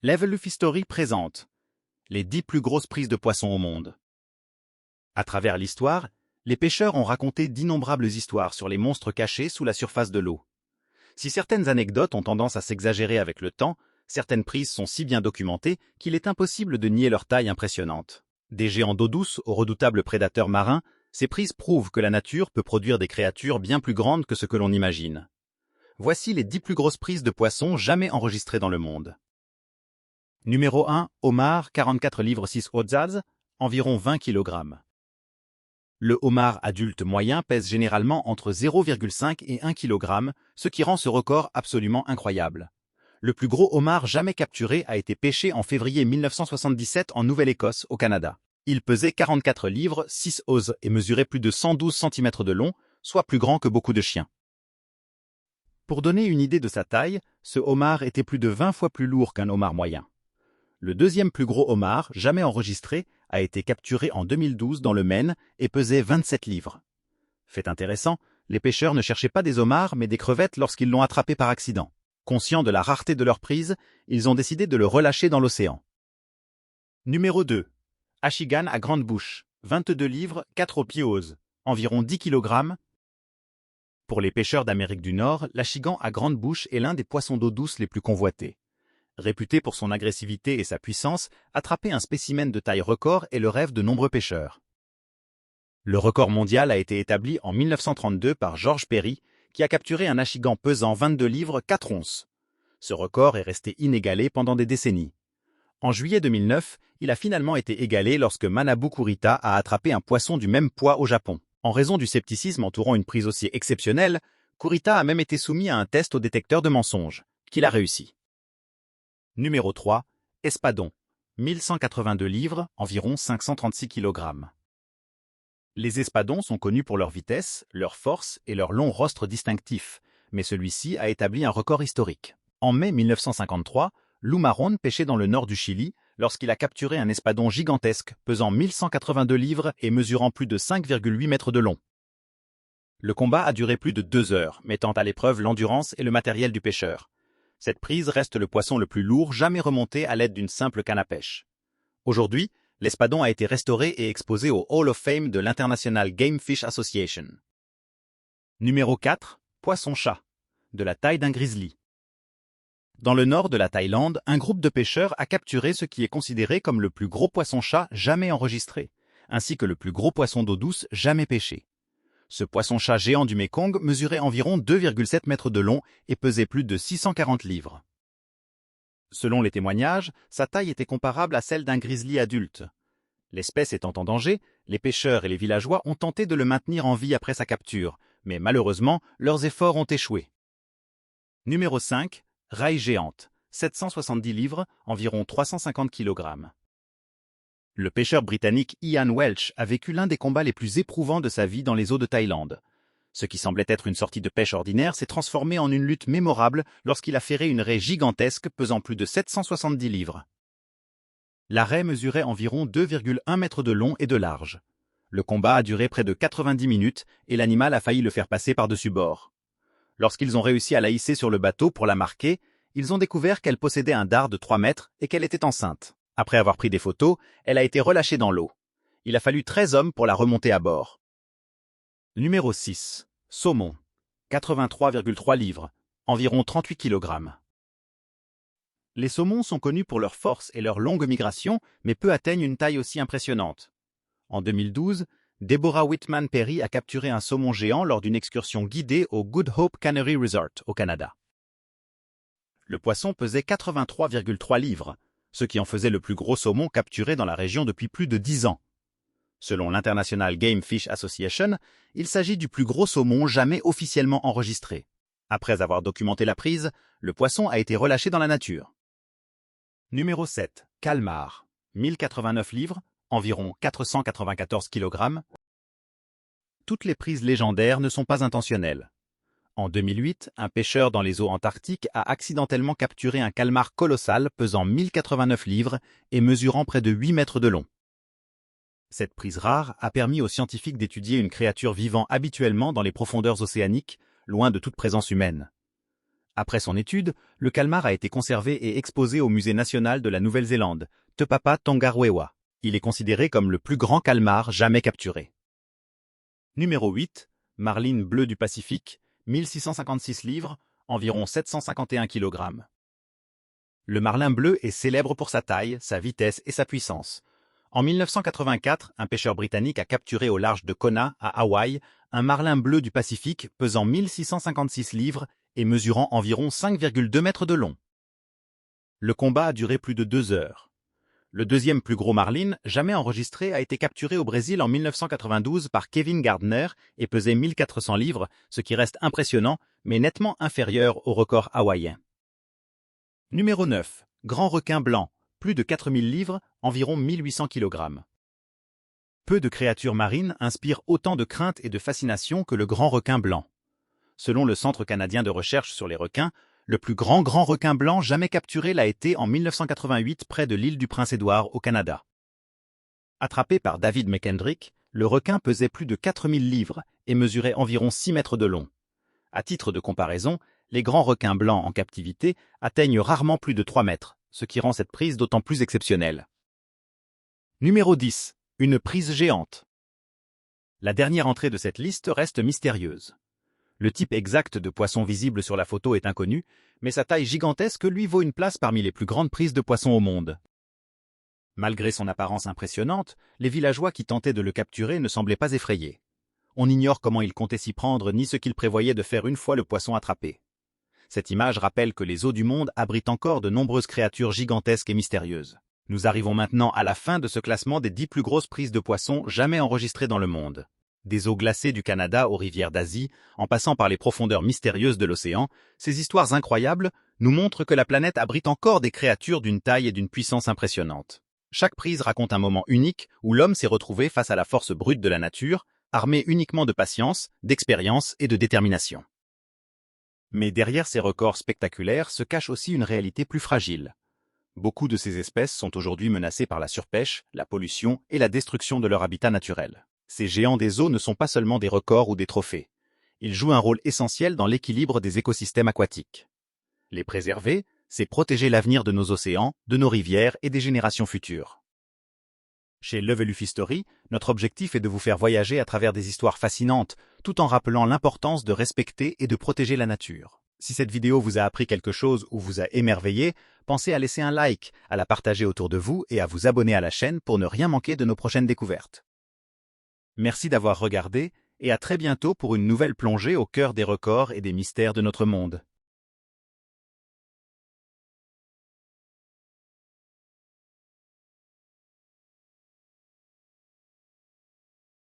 Level Up History présente les 10 plus grosses prises de poissons au monde. À travers l'histoire, les pêcheurs ont raconté d'innombrables histoires sur les monstres cachés sous la surface de l'eau. Si certaines anecdotes ont tendance à s'exagérer avec le temps, certaines prises sont si bien documentées qu'il est impossible de nier leur taille impressionnante. Des géants d'eau douce aux redoutables prédateurs marins, ces prises prouvent que la nature peut produire des créatures bien plus grandes que ce que l'on imagine. Voici les 10 plus grosses prises de poissons jamais enregistrées dans le monde. Numéro 1, homard, 44 livres 6 onzes, environ 20 kg. Le homard adulte moyen pèse généralement entre 0,5 et 1 kg, ce qui rend ce record absolument incroyable. Le plus gros homard jamais capturé a été pêché en février 1977 en Nouvelle-Écosse, au Canada. Il pesait 44 livres 6 onzes et mesurait plus de 112 cm de long, soit plus grand que beaucoup de chiens. Pour donner une idée de sa taille, ce homard était plus de 20 fois plus lourd qu'un homard moyen. Le deuxième plus gros homard jamais enregistré a été capturé en 2012 dans le Maine et pesait 27 livres. Fait intéressant, les pêcheurs ne cherchaient pas des homards mais des crevettes lorsqu'ils l'ont attrapé par accident. Conscients de la rareté de leur prise, ils ont décidé de le relâcher dans l'océan. Numéro 2. Achigan à grande bouche, 22 livres 4 pieds onzes, environ 10 kg. Pour les pêcheurs d'Amérique du Nord, l'achigan à grande bouche est l'un des poissons d'eau douce les plus convoités. Réputé pour son agressivité et sa puissance, attraper un spécimen de taille record est le rêve de nombreux pêcheurs. Le record mondial a été établi en 1932 par George Perry, qui a capturé un achigan pesant 22 livres 4 onces. Ce record est resté inégalé pendant des décennies. En juillet 2009, il a finalement été égalé lorsque Manabu Kurita a attrapé un poisson du même poids au Japon. En raison du scepticisme entourant une prise aussi exceptionnelle, Kurita a même été soumis à un test au détecteur de mensonges, qu'il a réussi. Numéro 3. Espadon. 1182 livres, environ 536 kg. Les espadons sont connus pour leur vitesse, leur force et leur long rostre distinctif, mais celui-ci a établi un record historique. En mai 1953, Lou Marrone pêchait dans le nord du Chili lorsqu'il a capturé un espadon gigantesque pesant 1182 livres et mesurant plus de 5,8 mètres de long. Le combat a duré plus de 2 heures, mettant à l'épreuve l'endurance et le matériel du pêcheur. Cette prise reste le poisson le plus lourd jamais remonté à l'aide d'une simple canne à pêche. Aujourd'hui, l'espadon a été restauré et exposé au Hall of Fame de l'International Game Fish Association. Numéro 4. Poisson-chat, de la taille d'un grizzly. Dans le nord de la Thaïlande, un groupe de pêcheurs a capturé ce qui est considéré comme le plus gros poisson-chat jamais enregistré, ainsi que le plus gros poisson d'eau douce jamais pêché. Ce poisson-chat géant du Mékong mesurait environ 2,7 mètres de long et pesait plus de 640 livres. Selon les témoignages, sa taille était comparable à celle d'un grizzly adulte. L'espèce étant en danger, les pêcheurs et les villageois ont tenté de le maintenir en vie après sa capture, mais malheureusement, leurs efforts ont échoué. Numéro 5. Raille géante, 770 livres, environ 350 kg. Le pêcheur britannique Ian Welch a vécu l'un des combats les plus éprouvants de sa vie dans les eaux de Thaïlande. Ce qui semblait être une sortie de pêche ordinaire s'est transformé en une lutte mémorable lorsqu'il a ferré une raie gigantesque pesant plus de 770 livres. La raie mesurait environ 2,1 mètres de long et de large. Le combat a duré près de 90 minutes et l'animal a failli le faire passer par-dessus bord. Lorsqu'ils ont réussi à la hisser sur le bateau pour la marquer, ils ont découvert qu'elle possédait un dard de 3 mètres et qu'elle était enceinte. Après avoir pris des photos, elle a été relâchée dans l'eau. Il a fallu 13 hommes pour la remonter à bord. Numéro 6. Saumon. 83,3 livres, environ 38 kg. Les saumons sont connus pour leur force et leur longue migration, mais peu atteignent une taille aussi impressionnante. En 2012, Deborah Whitman Perry a capturé un saumon géant lors d'une excursion guidée au Good Hope Cannery Resort, au Canada. Le poisson pesait 83,3 livres, ce qui en faisait le plus gros saumon capturé dans la région depuis plus de 10 ans. Selon l'International Game Fish Association, il s'agit du plus gros saumon jamais officiellement enregistré. Après avoir documenté la prise, le poisson a été relâché dans la nature. Numéro 7. Calmar. 1089 livres, environ 494 kg. Toutes les prises légendaires ne sont pas intentionnelles. En 2008, un pêcheur dans les eaux antarctiques a accidentellement capturé un calmar colossal pesant 1089 livres et mesurant près de 8 mètres de long. Cette prise rare a permis aux scientifiques d'étudier une créature vivant habituellement dans les profondeurs océaniques, loin de toute présence humaine. Après son étude, le calmar a été conservé et exposé au Musée national de la Nouvelle-Zélande, Te Papa Tongarewa. Il est considéré comme le plus grand calmar jamais capturé. Numéro 8. Marline bleue du Pacifique, 1656 livres, environ 751 kg. Le marlin bleu est célèbre pour sa taille, sa vitesse et sa puissance. En 1984, un pêcheur britannique a capturé au large de Kona, à Hawaï, un marlin bleu du Pacifique pesant 1656 livres et mesurant environ 5,2 mètres de long. Le combat a duré plus de 2 heures. Le deuxième plus gros marlin jamais enregistré a été capturé au Brésil en 1992 par Kevin Gardner et pesait 1400 livres, ce qui reste impressionnant, mais nettement inférieur au record hawaïen. Numéro 9. Grand requin blanc, plus de 4000 livres, environ 1800 kg. Peu de créatures marines inspirent autant de crainte et de fascination que le grand requin blanc. Selon le Centre canadien de recherche sur les requins, le plus grand requin blanc jamais capturé l'a été en 1988 près de l'île du Prince-Édouard au Canada. Attrapé par David McKendrick, le requin pesait plus de 4000 livres et mesurait environ 6 mètres de long. À titre de comparaison, les grands requins blancs en captivité atteignent rarement plus de 3 mètres, ce qui rend cette prise d'autant plus exceptionnelle. Numéro 10. Une prise géante. La dernière entrée de cette liste reste mystérieuse. Le type exact de poisson visible sur la photo est inconnu, mais sa taille gigantesque lui vaut une place parmi les plus grandes prises de poissons au monde. Malgré son apparence impressionnante, les villageois qui tentaient de le capturer ne semblaient pas effrayés. On ignore comment il comptait s'y prendre ni ce qu'il prévoyait de faire une fois le poisson attrapé. Cette image rappelle que les eaux du monde abritent encore de nombreuses créatures gigantesques et mystérieuses. Nous arrivons maintenant à la fin de ce classement des 10 plus grosses prises de poissons jamais enregistrées dans le monde. Des eaux glacées du Canada aux rivières d'Asie, en passant par les profondeurs mystérieuses de l'océan, ces histoires incroyables nous montrent que la planète abrite encore des créatures d'une taille et d'une puissance impressionnantes. Chaque prise raconte un moment unique où l'homme s'est retrouvé face à la force brute de la nature, armé uniquement de patience, d'expérience et de détermination. Mais derrière ces records spectaculaires se cache aussi une réalité plus fragile. Beaucoup de ces espèces sont aujourd'hui menacées par la surpêche, la pollution et la destruction de leur habitat naturel. Ces géants des eaux ne sont pas seulement des records ou des trophées. Ils jouent un rôle essentiel dans l'équilibre des écosystèmes aquatiques. Les préserver, c'est protéger l'avenir de nos océans, de nos rivières et des générations futures. Chez Level Up History, notre objectif est de vous faire voyager à travers des histoires fascinantes, tout en rappelant l'importance de respecter et de protéger la nature. Si cette vidéo vous a appris quelque chose ou vous a émerveillé, pensez à laisser un like, à la partager autour de vous et à vous abonner à la chaîne pour ne rien manquer de nos prochaines découvertes. Merci d'avoir regardé et à très bientôt pour une nouvelle plongée au cœur des records et des mystères de notre monde.